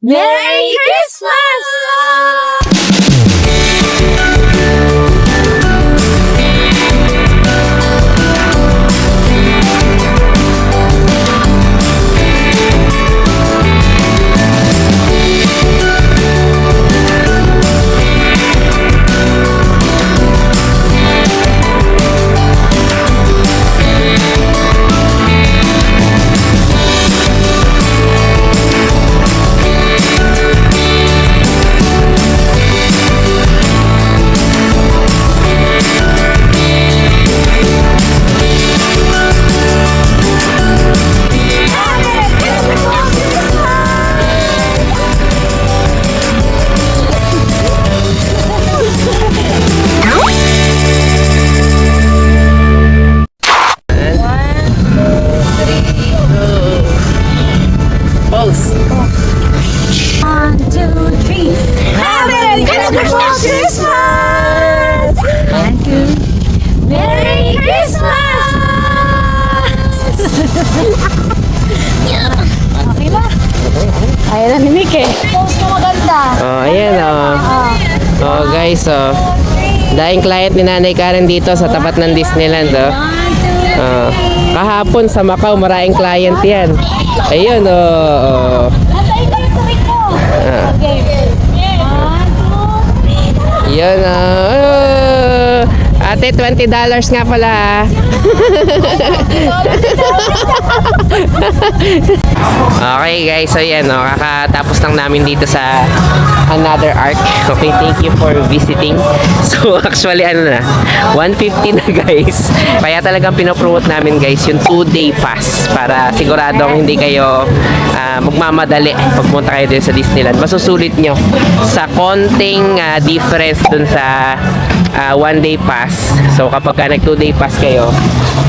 Merry Christmas! Pulse. 1, 2, 3. Merry Christmas! 1, 2. Merry Christmas! Okay ba? Ayan na ni Mike. Post na maganda. Oh, ayan oh. Oh, guys, oh. Daing client ni Nanay Karen dito sa tapat ng Disneyland, oh. 1, 2, 3. Oh. Kahapon sa Macau, maraming client yan. Ayun, oh. Natayin ka yung tubig ko. Okay. 1, 2, 3. Yun, oh. Ate, $20 nga pala, ha? Okay, guys. So, yan, oh. Kakatapos lang namin dito sa another arc. Okay, thank you for visiting. So, actually, ano na, 150 na, guys. Kaya talagang pinopromote namin, guys, yung 2-day pass para siguradong hindi kayo magmamadali pagpunta kayo din sa Disneyland. Masusulit nyo sa konting difference dun sa 1-day pass. So, kapag nag 2-day pass kayo,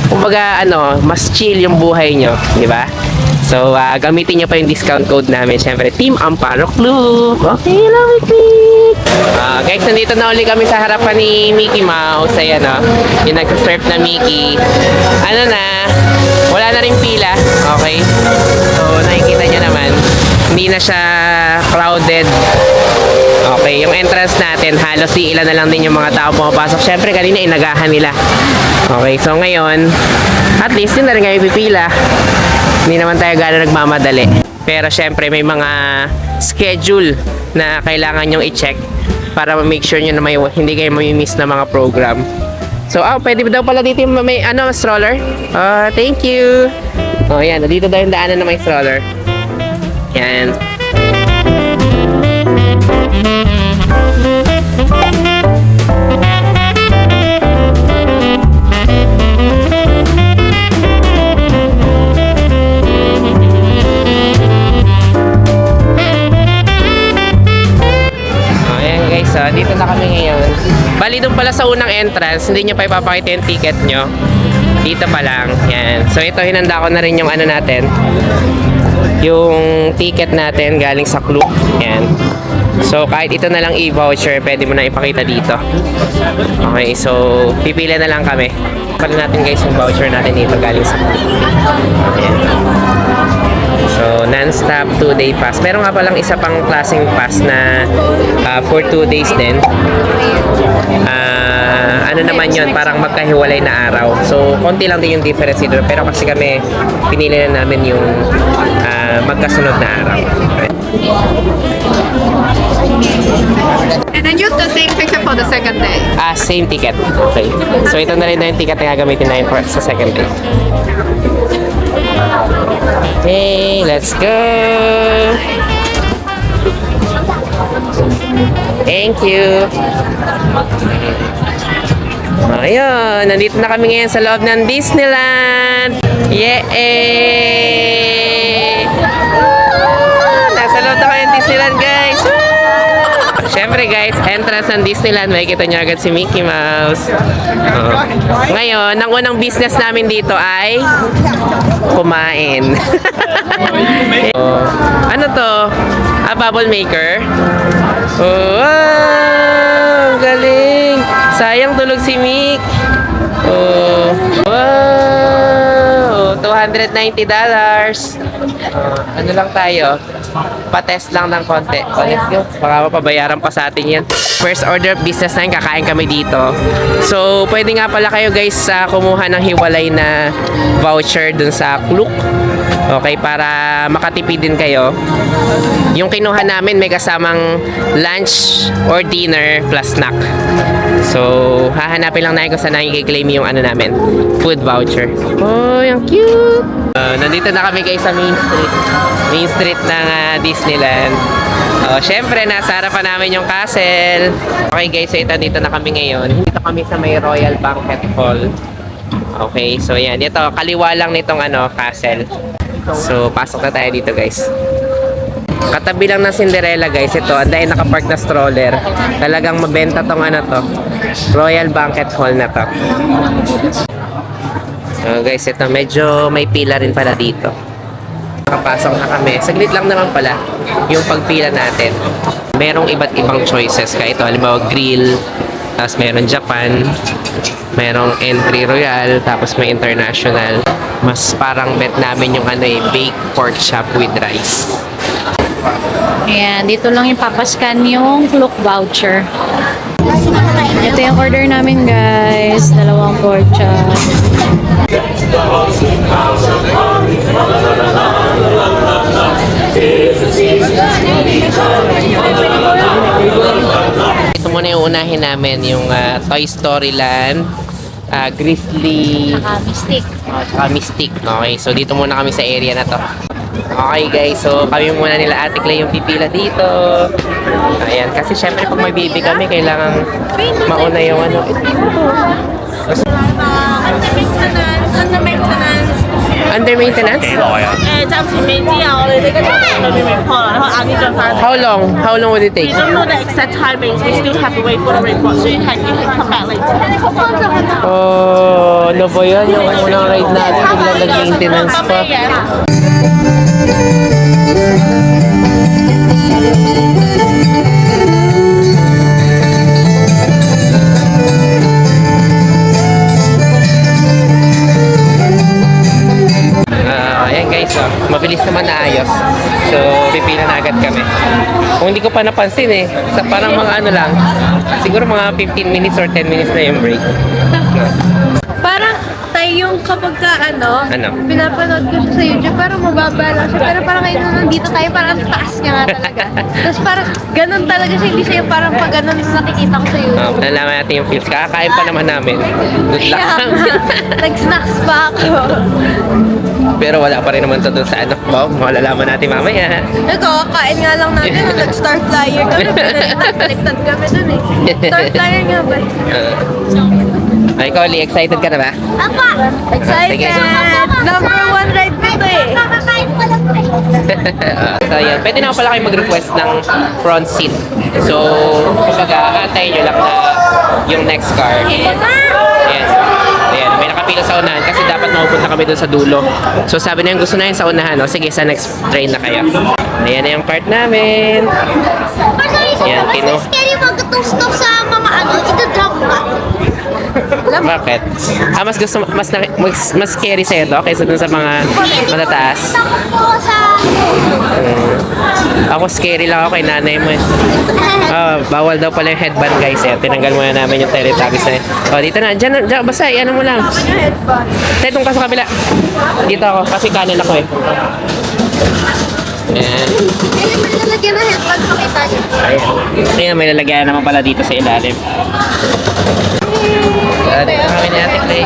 kumbaga, mas chill yung buhay nyo, di ba? So, gamitin nyo pa yung discount code namin. Siyempre, Team Amparo Club. Okay, love it, guys, nandito na uli kami sa harapan ni Mickey Mouse. Ayan, yung nagsasurf na Mickey. Ano na, wala na rin pila. Okay? So, nakikita nyo naman, hindi na siya crowded. Okay, yung entrance natin, halos ilan na lang din yung mga tao pumapasok. Siyempre, kanina inagahan nila. Okay, so ngayon, at least hindi na rin kayo pipila. Hindi naman tayo gano'n nagmamadali. Pero syempre may mga schedule na kailangan nyong i-check para ma-make sure nyo na hindi kayo mamimiss na mga program. So, pwede daw pala dito yung may stroller. Thank you. Yan. Dito daw yung daanan na may stroller. Yan. So, dito na kami ngayon. Bali doon pala sa unang entrance, hindi nyo pa ipapakita yung ticket nyo. Dito pa lang. Yan. So, ito, hinanda ko na rin yung natin. Yung ticket natin galing sa Club. Yan. So, kahit ito na lang e-voucher, pwede mo na ipakita dito. Okay, so, pipila na lang kami. Pala natin guys yung voucher natin dito galing sa Club. Yan. So, non-stop 2-day pass. Meron nga palang isa pang klaseng pass na for 2 days din. Ano naman yun, parang magkahiwalay na araw. So, konti lang din yung difference dito. Pero kasi kami, pinili na namin yung magkasunod na araw. And then use the same picture for the second day. Same ticket. Okay. So, ito na rin na yung ticket na gagamitin namin sa second day. Okay, let's go! Thank you! Ayun, nandito na kami ngayon sa loob ng Disneyland! Yay! Nasa loob na kayo ng Disneyland, guys! Siyempre guys, entrance ng Disneyland, makikita nyo agad si Mickey Mouse. Ngayon, ang unang business namin dito ay kumain. Ano to? Bubble maker? Wow! Galing! Sayang tulog si Mick. Wow! $190. Ano lang tayo? Pa-test lang ng konti. So, let's go. Baka mapabayaran pa sa atin yan. First order of business na yun, kakain kami dito. So, pwede nga pala kayo guys kumuha ng hiwalay na voucher dun sa Klook. Okay, para makatipid din kayo. Yung kinuha namin may kasamang lunch or dinner plus snack. So, hahanapin lang natin kung saan i-claim yung ano namin, food voucher. Oh, yung cute! Nandito na kami guys sa Main Street. Main Street ng Disneyland. Syempre, nasa harapan namin yung castle. Okay guys, so ito dito na kami ngayon. Dito kami sa may Royal Banquet Hall. Okay, so yan. Ito, kaliwa lang nitong castle. So, pasok na tayo dito guys. Katabi lang ng Cinderella guys. Ito, dahil nakapark na stroller. Talagang mabenta tong to. Royal Banquet Hall na to. So guys, ito medyo may pila rin pala dito. Nakapasok na kami. Saglit lang naman pala yung pagpila natin. Merong iba't ibang choices. Kaya ito, halimbawa grill, tapos meron Japan, merong entry royal, tapos may international. Mas parang bet namin yung baked pork chop with rice. Ayan, dito lang yung papascan yung Klook voucher. Ito yung order namin guys. 2 pork chop. Ito muna yung unahin namin, yung Toy Story Land, Grizzly, Saka Mystic. saka Mystic. Okay, so dito muna kami sa area na to. Okay guys, so kami muna nila Ate Clay yung pipila dito. Ayan, kasi syempre pag may baby kami, kailangan mauna yung Under maintenance. Under maintenance? 暫時未知啊，我哋呢個地方裏面未破啦，然後晏啲再翻嚟。 How long? How long would it take? We don't know the exact timings. We still have to wait for the report. So you can come back later. Oh, ano ba yun? Yung unang ride natin, biglang nag-maintenance pa. Ayan guys, mabilis naman na ayos. So, pipila na agad kami. Kung hindi ko pa napansin sa parang mga lang, siguro mga 15 minutes or 10 minutes na yung break. Parang tayo yung kapag Ano? pinapanood ko siya sa YouTube, parang mababa lang siya. Pero parang ngayon nung nandito tayo, parang ang taas niya nga talaga. Tapos parang ganun talaga siya, hindi siya yung parang pag ganun na nakikita ko sa YouTube. Nalaman natin yung feels. Kakakain pa naman namin. Good luck. Kaya nga, nag-snacks pa ako. Pero wala pa rin naman to dun sa malalaman natin mamaya. Kakain nga lang natin, nung nag-star flyer kami, baliktad kami dun Star flyer nga ba? Ay, Collie, excited ka na ba? Apa! Excited! Number 1 ride dito Kakakain pa lang So, yan. Pwede naman pala kayo mag-request ng front seat. So, kumbaga, aantayin nyo lang na yung next car. Ayan. Ayan. May nakapila sa unahan kasi dapat mapupunta kami dun sa dulo. So, sabi na yung gusto na yun sa unahan. Sige, sa next train na kayo. Ayan na yung cart namin. Ayan, Scary mag-stop sa mga ito-drop ka. Bakit? Mas gusto mas scary sa'yo to kaysa dun sa mga matataas. Ako scary lang ako kay nanay mo bawal daw pala yung headband guys tinanggal muna namin yung Teletubbies na dito na, dyan basta ano mo lang tayo itong ka sa kabila dito ako kasi kanan ako Ayan. May lalagyan na headband pakita niyo. Ayan, may lalagyan naman pala dito sa ilalim. Dito kami ni Ate Clay.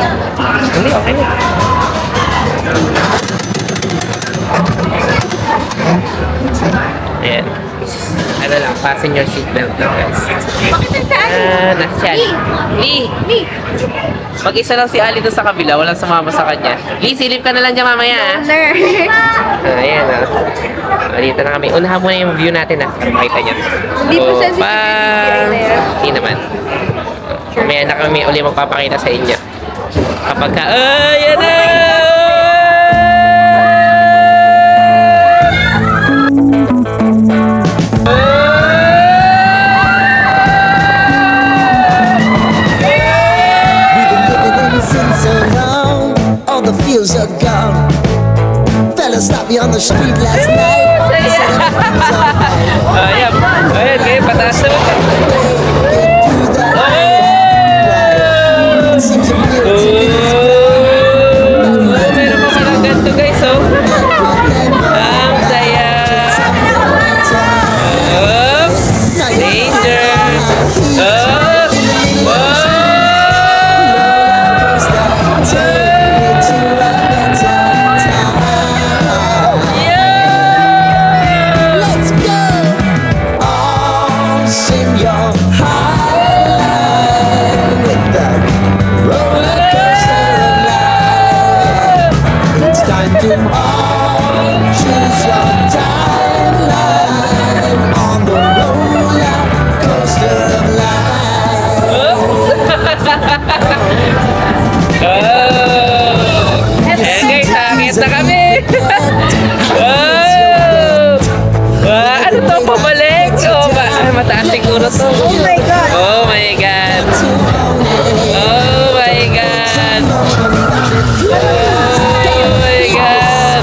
Hindi, okay na. Ayan. Ano lang, fasten your seatbelt lang guys. Si Ali. Lee! Mag-isa lang si Ali doon sa kabila, walang sumama sa kanya. Lee, silip ka na lang dyan mamaya. Ayan dito na kami. Unahan muna yung view natin para makita nyo. Hindi pa sensitive. Hindi naman. Mamaya na kami uli magpapakita sa inyo. Kapag ka, ayan na! We've been living in sin so long, all the feels are gone. street last night. Ayan. Ayan, kayo, pataas naman. Meron pa palang ganito guys, oh. Ang saya. Oops. Danger. Oops. Let's go. All sing your high line with the roller coaster of life. It's time to all choose your timeline on the roller coaster of life. Ayan guys, akit na kami. Wow! Wow! Ano to? Pabalik? Oh, mataas siguro to. Oh my God! Oh my God! Oh my God! Oh my God!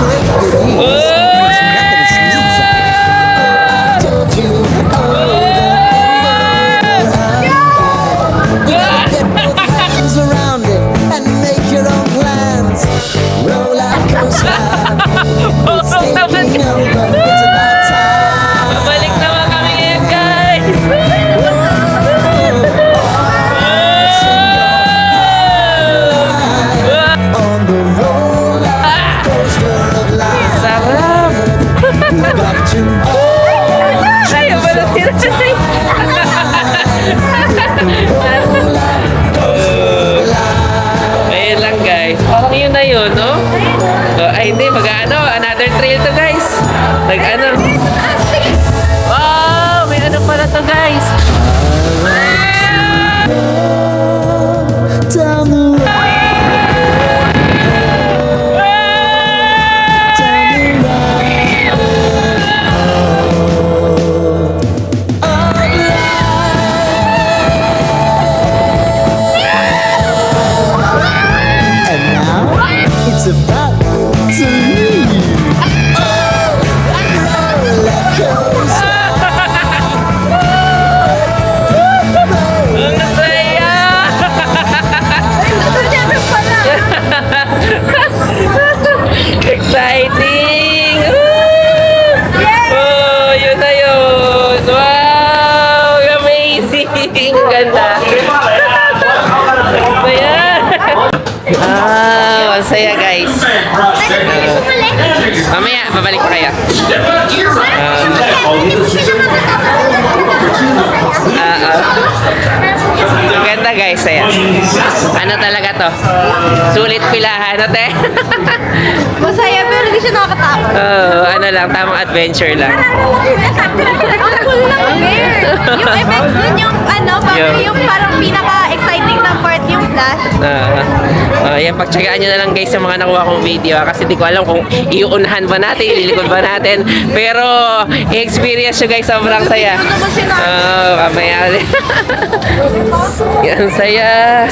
Get both hands around it and make your own plans. Roller coaster, it's taking over. It's about time. Pabalik naman kami ngayon guys! On the roller coaster of life, Sarap! you got to Ayaw ba na sila? Ayun lang guys. Parang yun na yun, no? Ay hindi, mag-ano, another trail to guys. Nag-ano. Wow! May ano pala to guys. down the road. And now it's about to leave. Roller coaster. Ang saya! Exciting! Oh, yun na yun! Wow! Amazing! Ganda! Ayan! Ang saya guys! Mamaya, babalik pa kayo. Ang ganda guys, ayan. Ano talaga to? Sulit pilahan, no te? Masaya pero hindi siya nakakatakot. Ano lang, tamang adventure lang. Ang cool lang weird. Yung effects dun yung ano, yung parang pinaka-exciting na part yung flash. Yan, pagtsagaan nyo na lang guys sa mga nakuha kong video kasi di ko alam kung iuunahan ba natin, ililikod ba natin. Pero, i-experience nyo guys, sobrang saya. Ano naman si Nana? Kamaya ulit. Yan, saya.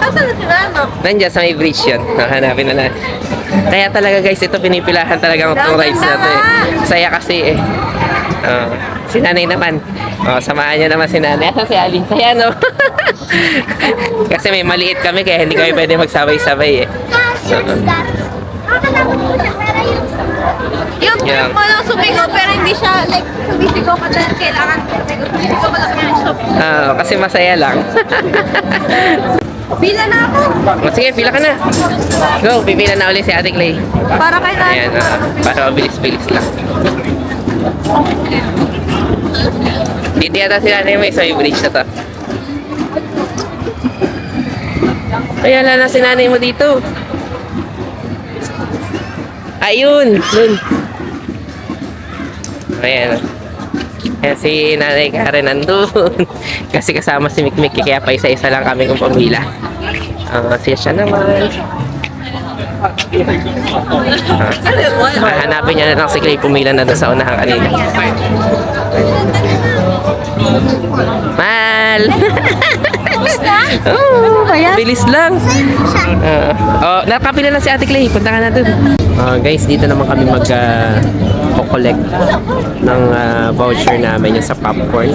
Asan na si Nana? Nandiyan sa may bridge yun. Hanapin na natin. Kaya talaga guys, ito pinipilahan talaga ng rides na to eh. Saya kasi eh. Si nanay naman. Samahan niyo naman si nanay. Asan si Alin? Saya no? Kasi may maliit kami kaya hindi kami pwede magsabay-sabay eh. Yung trip mo lang sumigaw pero hindi siya like sumisigaw ka dahil kailangan sumisigaw ka lang. Kasi masaya lang. Pila na ako. Sige, pila ka na. Go, pipila na ulit si Ate Clay. Para kay Nana. Ayan, para mabilis-bilis lang. Dito yata sila na may sa bridge na to. Ay, ala na si nanay mo dito. Ayun, dun. Ayan. Kaya si Nanay Karen nandun. Kasi kasama si Mikmik, kaya pa isa-isa lang kami kung pamila. Siya naman. Hanapin niya na lang si Clay, pumila na doon sa unahan kanina. Mal! Bilis na? Oh, bilis lang. Nakapila na si Ate Clay, punta ka na doon. Guys, dito naman kami mag-collect ng voucher namin yung sa popcorn.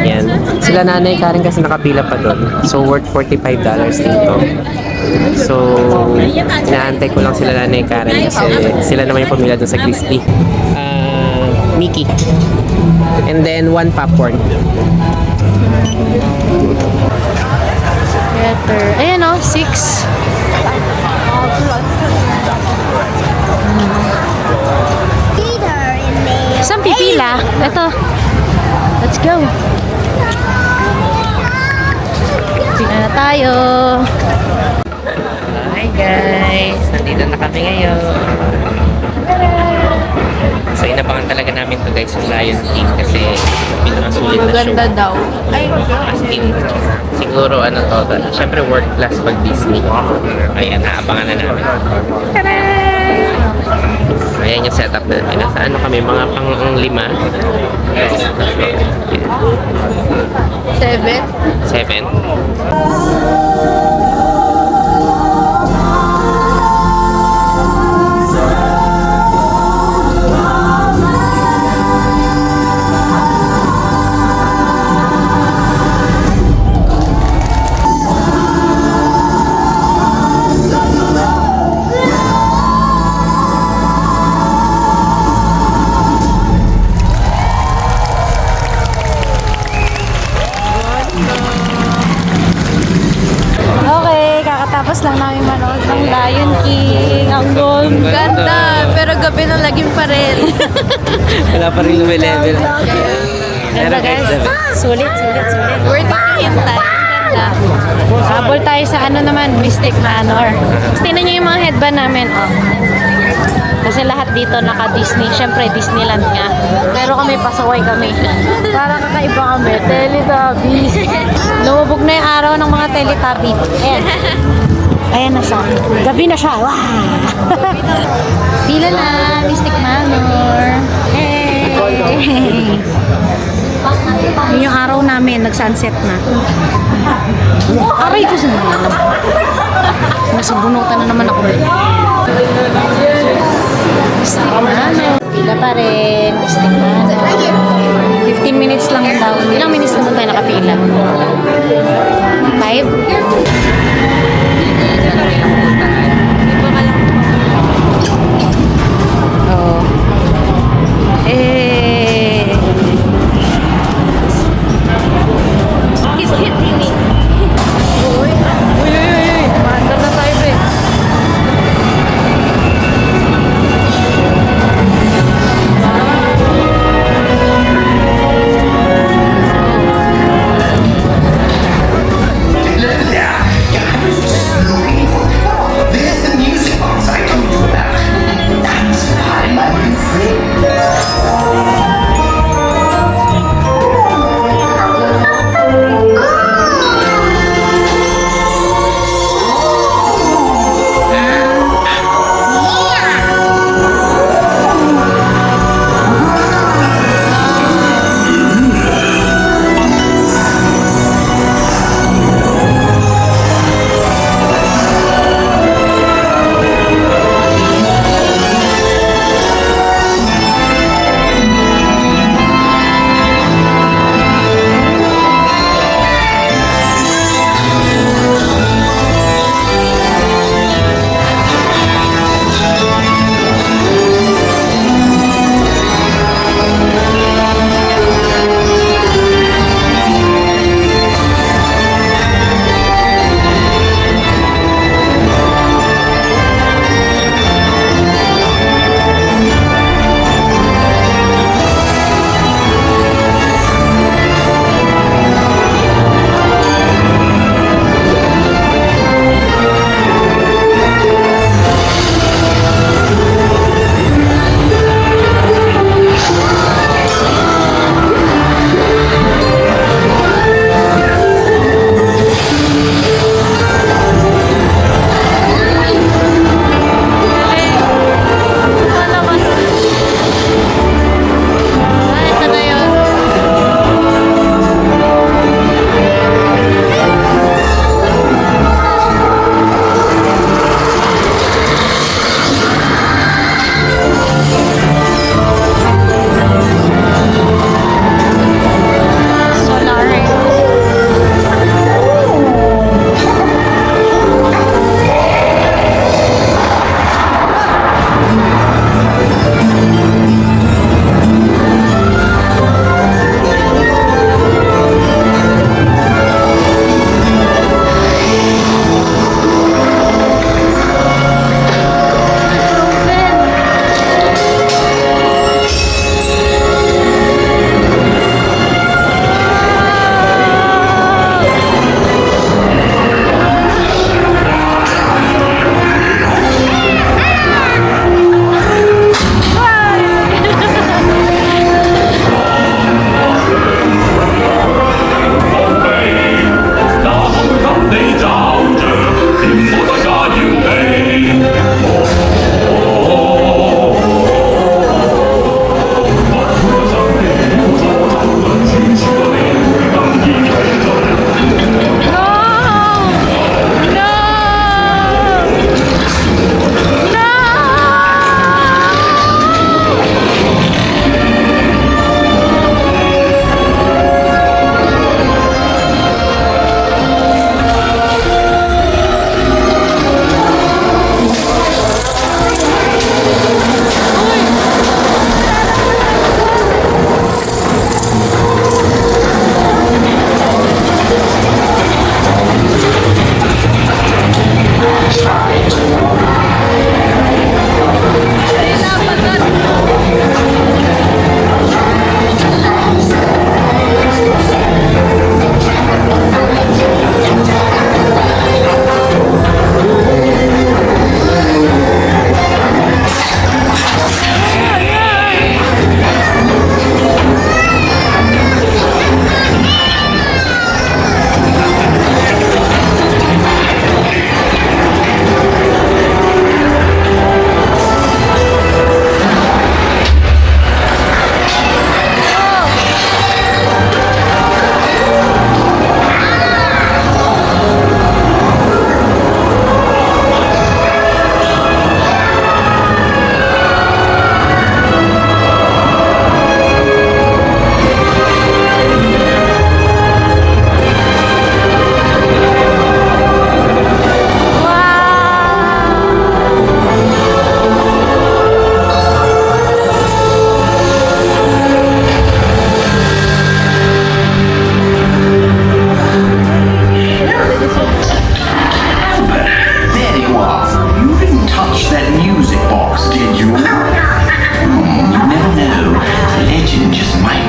Yan. Sila nanay Karen kasi nakapila pa doon. So, worth $45 dito. So, inaantay ko lang sila nanay Karen kasi sila naman yung pumila doon sa Christie. Mickey. And then, 1 popcorn. Better. Ayan o, 6. Saan pipila? Ito. Let's go. Pila na tayo. Hi guys! Nandito na kami ngayon. So, inabangan talaga namin to guys yung Lion King kasi pinakasulit na show. Maganda daw. Ay, As in, siguro ano to, syempre world class pag Disney. Ayan, naabangan na namin. Ayan yung setup namin. Nasa ano kami, mga pang-5. 7. 7. Okay, kakatapos lang namin manood ng Lion King. Ang Ganda. Pero gabi na laging pa rin. Wala pa rin level. ganda guys. Sulit. Worth it hintay. Ganda. Habol tayo sa ano naman, Mystic Manor. Tapos tingnan nyo yung mga headband namin. Oh. Kasi lahat dito naka-Disney. Siyempre, Disneyland nga. Pero kami, pasaway kami. Para kakaiba kami. Teletubbies. Lumubog na yung araw ng mga Teletubbies. Ayan. Ayan na siya. Gabi na siya. Wow! Pila na, Mystic Manor. Hey! Yun yung araw namin, nag-sunset na. Aray ko sa mga. Nasa bunutan na naman ako. Mystic Manor. Pila pa rin. Mystic Manor. 15 minutes lang daw. Ilang minutes naman tayo nakapila? 5? Oo. Eh. Uy. Maandar na tayo, pre. The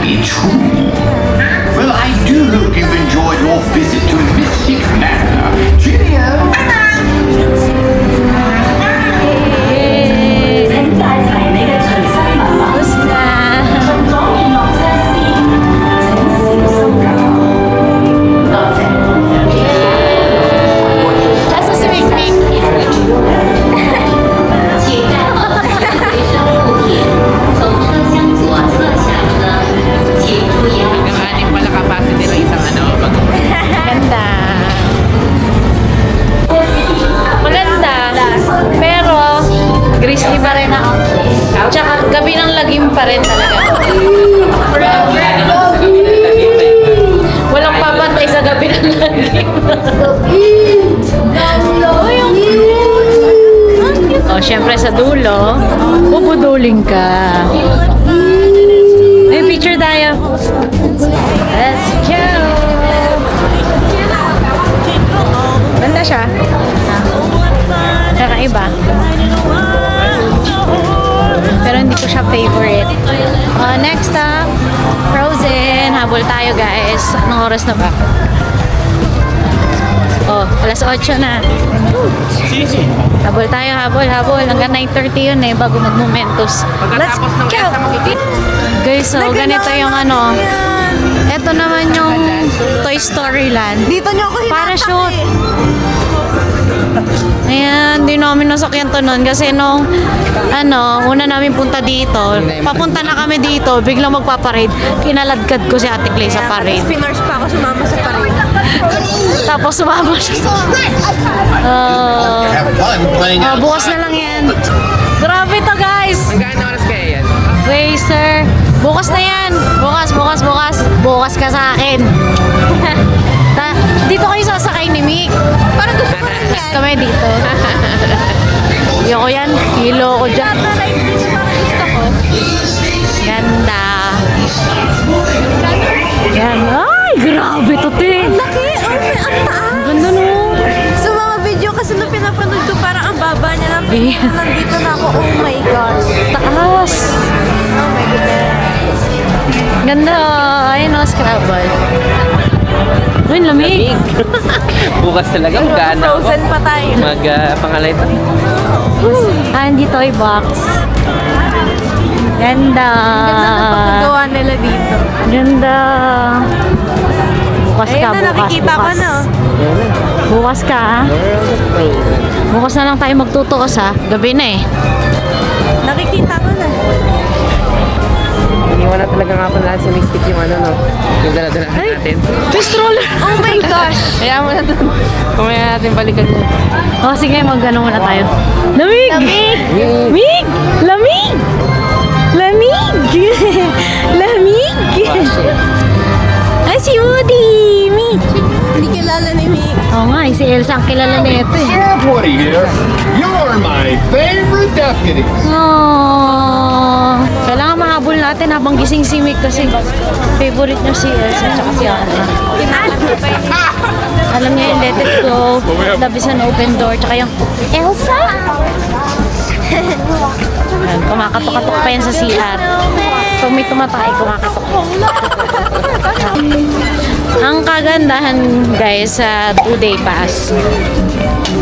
be true. Well, I do hope you've enjoyed your visit to Mystic Manor. Cheerio! 請帶齊你嘅隨身物品， Basta. 盡咗聯絡車匙，請小心駕駛。多謝。 Asa si Ming Ming? 请带好自己的随身物品，从车厢左侧下车，请注意安全。 Yung ating pala capacity ng isang Ganda. Maganda. Pero, grizzly pa rin ako. Tsaka, gabi ng lagim pa rin talaga. Walang papantay sa gabi ng lagim. Oh, syempre sa dulo, bubuduling ka. May picture tayo. Let's go! Ganda siya. Kakaiba. Pero hindi ko siya favorite. Next up, Frozen. Habol tayo guys. Anong oras na ba? Oh, alas 8 na. Habol tayo, habol. Hanggang 9:30 yun eh, bago mag-Momentos. Pagkatapos ng ESA makikita. Guys, so ganito yung ano. Ito naman yung Toy Story Land. Dito niyo ako hinatak Parachute. Ayan, di namin nasakyan to nun kasi nung una namin punta dito, papunta na kami dito, biglang magpaparade. Kinaladkad ko si Ate Clay sa parade. Pinars pa ako sumama sa parade. Tapos sumama siya sa... Have fun playing bukas na lang yan. Grabe to guys! Hanggang oras kaya yan? Racer. Bukas na yan. Bukas. Bukas ka sa akin. Dito kayo sasakay ni Mick. Parang gusto ko rin yan. Kami dito. Ayoko yan. Hilo ko dyan. Ganda. Yan. Ay, grabe to, te. Laki! Ang taas! Ganda no. Sa mga video kasi nung pinapanood ko, parang ang baba niya lang. Eh. Nandito na ako. Oh my gosh. Taas. Oh my goodness. Ganda. Ayun o, Scrabble. Uy, lamig. Bukas talaga magkano ako. Frozen pa tayo. Pangalay ito. Andy Toy Box. Ganda. Ganda ng pagkagawa nila dito. Ganda. Bukas ka, Ayun na, nakikita ko na. Bukas ka, ha? Bukas na lang tayo magtutuos, ha? Gabi na, eh. Nakikita ko na. Iniwan na talaga nga pala sa Mystic yung yung dala-dala natin. May stroller. Oh my gosh! Kaya mo na doon. Kumaya natin balikan yun. Oh, sige, mag-ano muna tayo. Lamig! Lamig! Lamig! Lamig! Lamig! Ay, si Woody! Mick! Hindi kilala ni Mick. Oo nga, si Elsa ang kilala na ito, eh. Sheriff Woody here. You're my favorite deputy. Oh, kailangan mahabol natin habang gising si Mick kasi favorite niya si Elsa at si Anna. Alam niya yung Let It Go, Love is an Open Door, tsaka yung Elsa! Ayan, kumakatok-katok pa yan sa CR. Pag may tumatay, kumakatok. Ang kagandahan guys sa 2-day pass,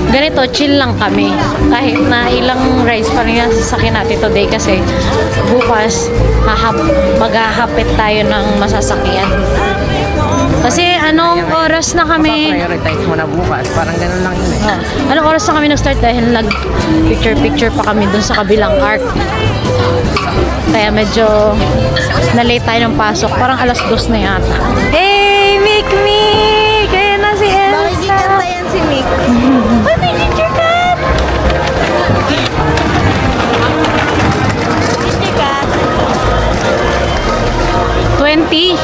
ganito, chill lang kami. Kahit na ilang rides pa rin yung sasakyan natin today kasi bukas maghahapit tayo ng masasakyan. Kasi anong oras na kami? Prioritize mo na bukas. Parang ganun lang yun eh. Anong oras na kami nag-start dahil nag-picture-picture pa kami dun sa kabilang arc. Kaya medyo na-late tayo ng pasok. Parang alas 2 na yata. Hey, Mick! Kaya na si Elsa! Bakit kikanta yan si Mick? Uy, may picture ka! Picture ka? 20.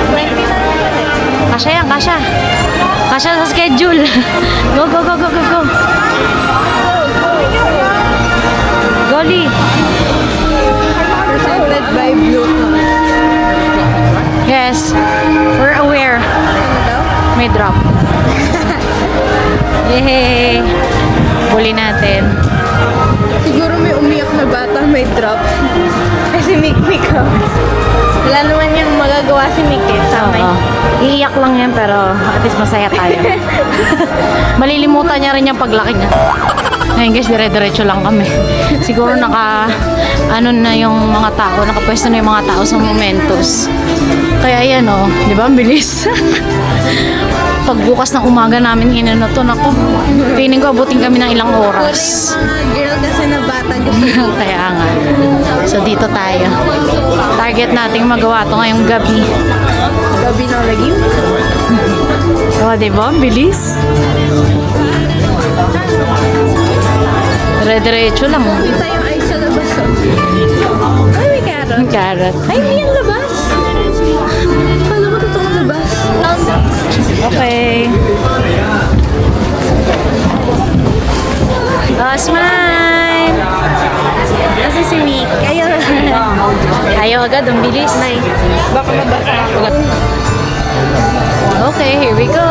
20 na lang yun eh. Kasya yan, kasya. Kasya sa schedule. Go. Goli. Presented by Blue. Yes, we're aware. Ano daw? May drop. Yay! Huli natin. Siguro may umiyak na bata, may drop. Kasi Mick. damay. Oo. Iiyak lang yan pero at least masaya tayo. Malilimutan niya rin yung paglaki niya. Ngayon guys, dire-diretso lang kami. Siguro ano na yung mga tao, nakapwesto na yung mga tao sa Momentos. Kaya yan oh, di ba? Ang bilis. Pagbukas ng umaga namin inanoton ako. Piling ko abutin kami ng ilang oras. Mga girl kasi na bata gusto. Kaya nga. So dito tayo. Target nating magawa to ngayong gabi. Gabi na lagi. O, diba? Ang bilis. Dire-diretso lang. Kita yung ice sa labas. Oh. Ay, may carrot. Ang carrot. Ay, hindi yan labas. Kala ko totoong labas. Okay. Oh, smile! Kasi si Nick. Ayaw agad. Ang bilis. Baka mabasa. Okay, here we go.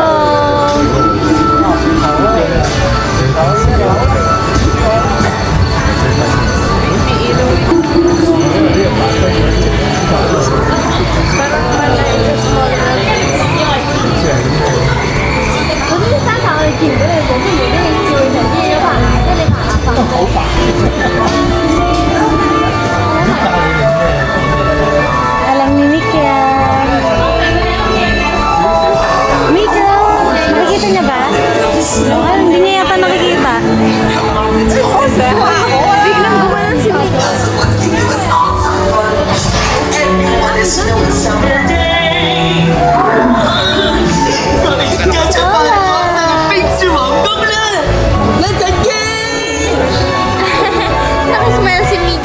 Alam ni Nick yan. Mika, nakikita niya ba? Ay, hindi niya yata nakikita. Biglang gumanon si Nick. Nakasmile si Nick.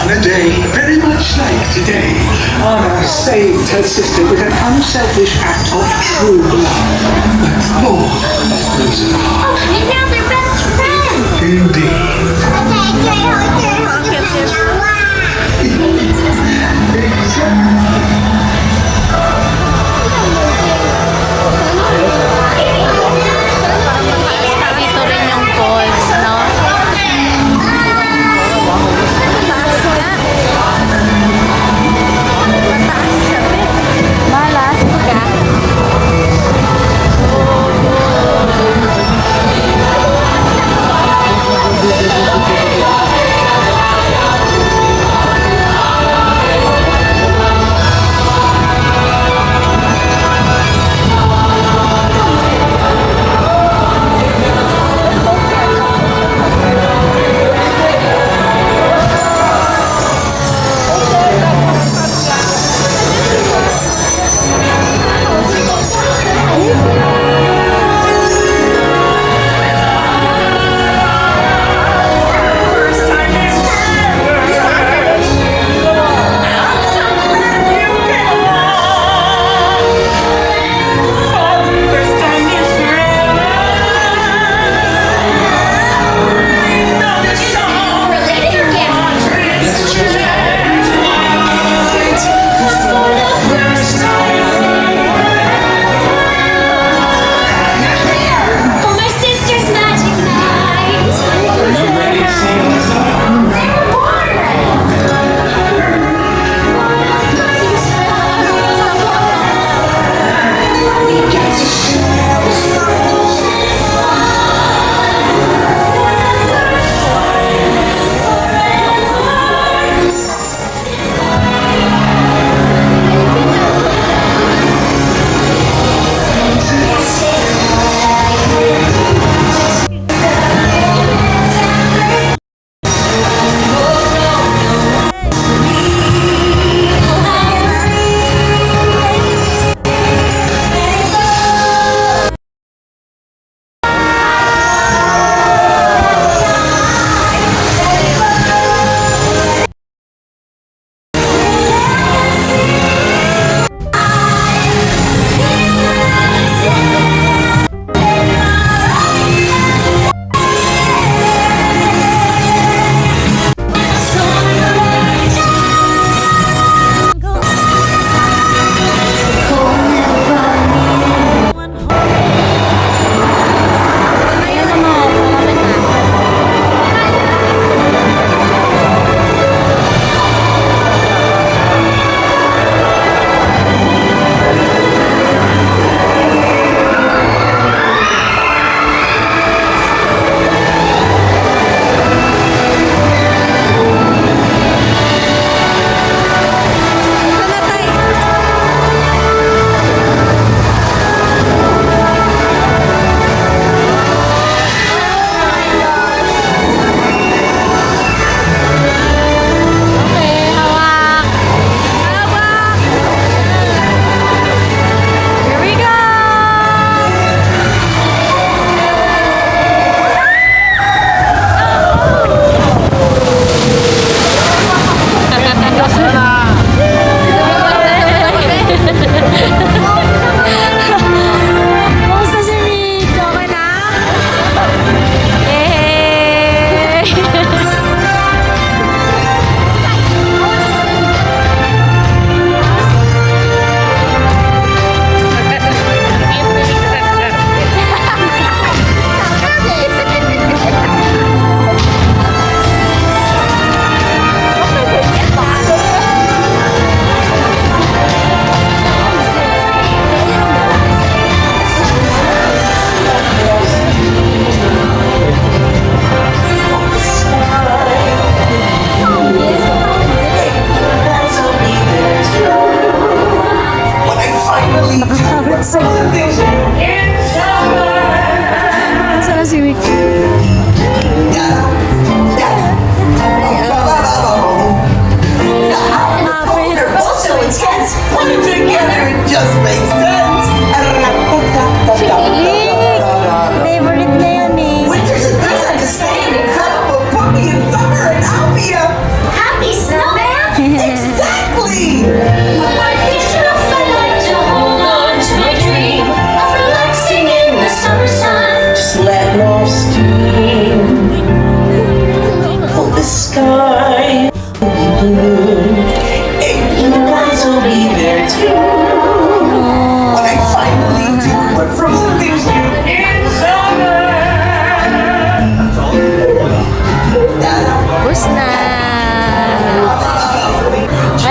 On a day very much like today, Anna saved her sister with an unselfish act of true love. Oh, Now they're best friends. indeed. Dito rin yung falls, no? Malas ka.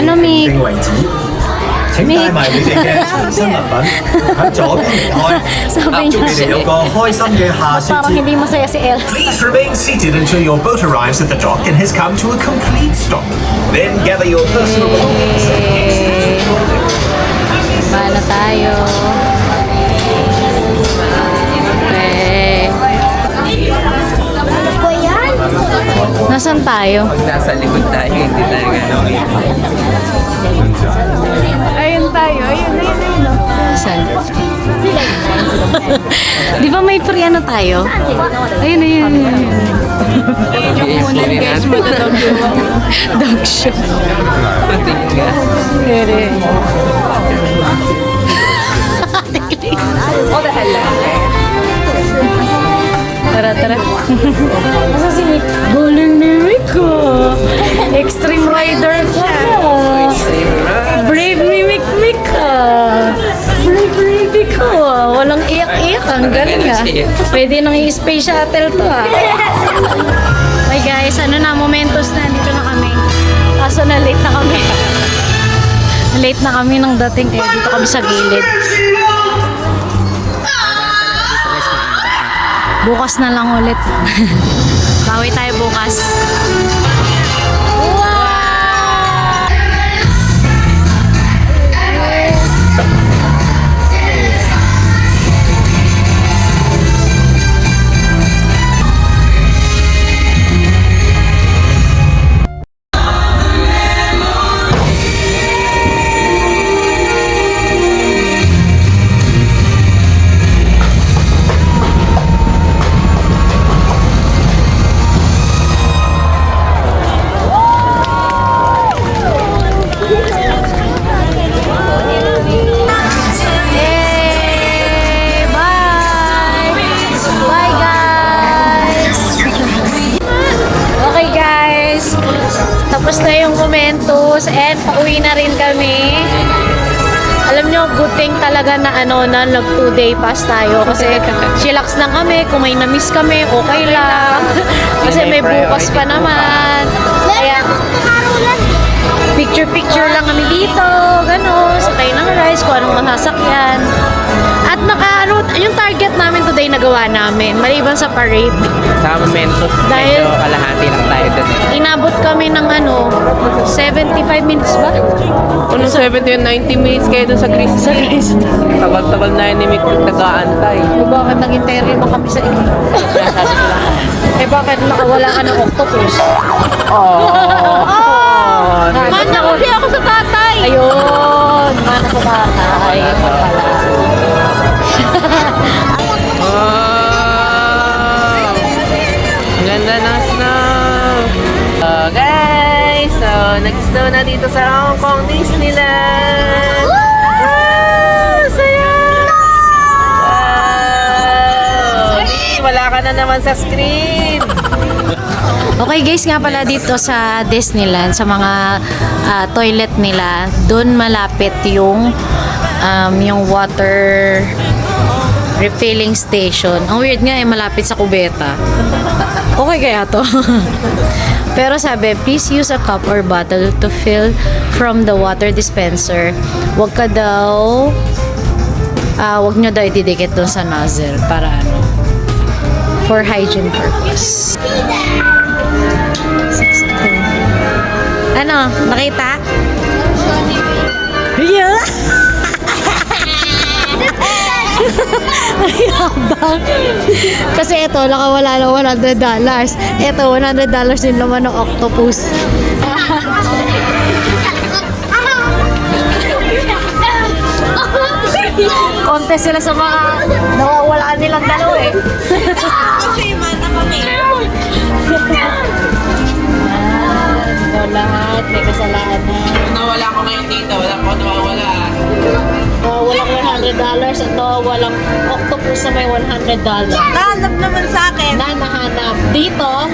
Ano, Mick? 為止。請帶埋你哋嘅隨身物品喺左邊離開， Sabi 祝你哋有個開心嘅下雪 Parang 節。 hindi masaya si Elsa. Please remain seated until your boat arrives at the dock and has come to a complete stop. Then gather your personal belongings. Ba na tayo? Okay. Nasaan tayo? Pag nasa likod tayo, hindi tayo gano'n. Ayun tayo. Ayun. Saan? Di ba may free ano tayo? Ayun. Guys, Dog show. Patingga. Tara. Masa si Mick? Galing ni Mick ko. Extreme rider ka. Brave ni Mick ka. Brave ko. Walang iyak-iyak. Ang galing ah. Pwede nang i-space shuttle to ah. Hey guys, ano na, Momentos na. Dito na kami. Kaso na late na kami. Late na kami nang dating kaya dito kami sa gilid. Bukas na lang ulit. Bawi tayo bukas. Hey, bye! Bye guys! Okay guys, tapos na yung Momentos and pauwi na rin kami. Alam nyo, good thing talaga na nag 2-day pass tayo kasi chillax lang kami, kung may na-miss kami, okay lang. Kasi may bukas pa naman. Kaya picture lang kami dito, gano'n, sakay ng rides, kung anong masasakyan. At yung target namin today nagawa namin, maliban sa parade. Sa Momentos, Dahil- medyo kalahati lang tayo dun. Inabot kami ng 75 minutes ba? Ano 70 90 minutes kayo dun sa Greece? Sa Greece. Tagal-tagal na yun ni Mick nag-aantay. Bakit nag-interview mo kami sa inyo? Bakit nakawala ka ng octopus? Mana ko ako sa tatay! Ayun! Mana sa tatay. Wow! Ang ganda ng snow! So guys, nag-snow na dito sa Hong Kong Disneyland! Wow! Saya! Wow! Wala ka na naman sa screen! Okay guys, nga pala dito sa Disneyland, sa mga toilet nila, doon malapit yung water refilling station. Ang weird nga malapit sa kubeta. Okay kaya to? Pero sabi, please use a cup or bottle to fill from the water dispenser. Wag nyo daw ididikit doon sa nozzle para for hygiene purpose. 16. Ano? Nakita? Yeah! Ayabang. Kasi ito, nakawala ng $100. Ito, $100 din naman ng octopus. Contest sila sa mga nawawalaan nilang dalawa eh. Ikaw lahat, may kasalanan. Nawala ko ngayon dito, wala ko nawawala. Walang $100 at walang octopus na may $100. Nahanap naman sa akin. Na nahanap. Dito,